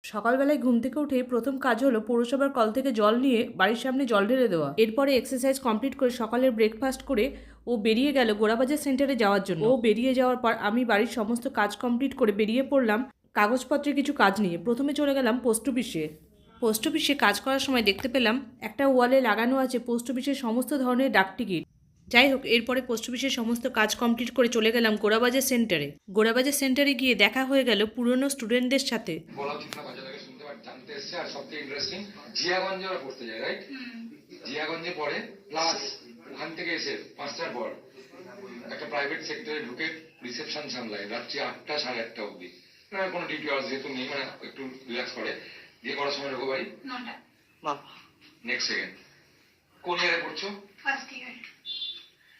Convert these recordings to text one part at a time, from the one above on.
সকালবেলায় ঘুম থেকে উঠে প্রথম কাজ হলো পৌরসভার কল থেকে জল নিয়ে বাড়ির সামনে জল ঢেলে দেওয়া। এরপরে এক্সারসাইজ কমপ্লিট করে সকালের ব্রেকফাস্ট করে ও বেরিয়ে গেল গোড়াবাজার সেন্টারে যাওয়ার জন্য। ও বেরিয়ে যাওয়ার পর আমি বাড়ির সমস্ত কাজ কমপ্লিট করে বেরিয়ে পড়লাম কাগজপত্রের কিছু কাজ নিয়ে। প্রথমে চলে গেলাম পোস্ট অফিসে। পোস্ট অফিসে কাজ করার সময় দেখতে পেলাম একটা ওয়ালে লাগানো আছে পোস্ট অফিসের সমস্ত ধরনের ডাক টিকিট। যাই হোক, এরপরে পোস্ট অফিসের সমস্ত কাজ কমপ্লিট করে চলে গেলাম গোড়াবাজার সেন্টারে। গোড়াবাজার সেন্টারে গিয়ে দেখা হয়ে গেল পুরনো স্টুডেন্টদের সাথে। বলা উচিত না, বাচ্চাটাকে শুনতে জানতে এসছে। আর সবথেকে ইন্টারেস্টিং, জিয়াগঞ্জে ওরা পড়তে যায়, রাইট? জিয়াগঞ্জে পড়ে, প্লাস ওখান থেকে এসে 5টার পর একটা প্রাইভেট সেক্টরে ঢুকে রিসেপশন সামলায় রাত্রি 8টা 8:30 অব্দি। মানে কোনো ডিউটি আওয়ার্স যেহেতু নেই, মানে একটু রিল্যাক্স করে দিয়ে করার সময় ঢোকো বাড়ি 9টা। নেক্সট সেকেন্ড, কোন ইয়ারে পড়ছো? First year.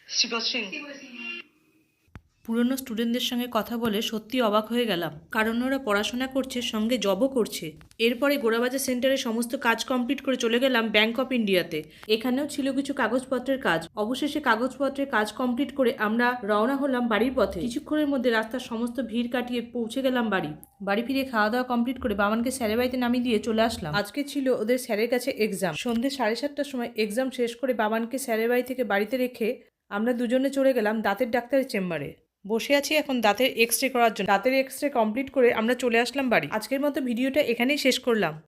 শিবশ্রী। পুরনো স্টুডেন্টদের সঙ্গে কথা বলে সত্যি অবাক হয়ে গেলাম, কারণ ওরা পড়াশোনা করছে, সঙ্গে জবও করছে। এরপরে গোড়াবাজার সেন্টারে সমস্ত কাজ কমপ্লিট করে চলে গেলাম ব্যাংক অফ ইন্ডিয়াতে। এখানেও ছিল কিছু কাগজপত্রের কাজ। অবশেষে কাগজপত্রের কাজ কমপ্লিট করে আমরা রওনা হলাম বাড়ির পথে। কিছুক্ষণের মধ্যে রাস্তার সমস্ত ভিড় কাটিয়ে পৌঁছে গেলাম বাড়ি। বাড়ি ফিরে খাওয়া দাওয়া কমপ্লিট করে বাবানকে স্যারের বাড়িতে নামিয়ে দিয়ে চলে আসলাম। আজকে ছিল ওদের স্যারের কাছে এক্সাম। সন্ধ্যে 7:30টার সময় এক্সাম শেষ করে বাবানকে স্যারের বাড়ি থেকে বাড়িতে রেখে আমরা দুজনে চলে গেলাম দাঁতের ডাক্তারের চেম্বারে। বসে আছি এখন দাঁতের এক্স রে করার জন্য। দাঁতের এক্স রে কমপ্লিট করে আমরা চলে আসলাম বাড়ি। আজকের মতো ভিডিওটা এখানেই শেষ করলাম।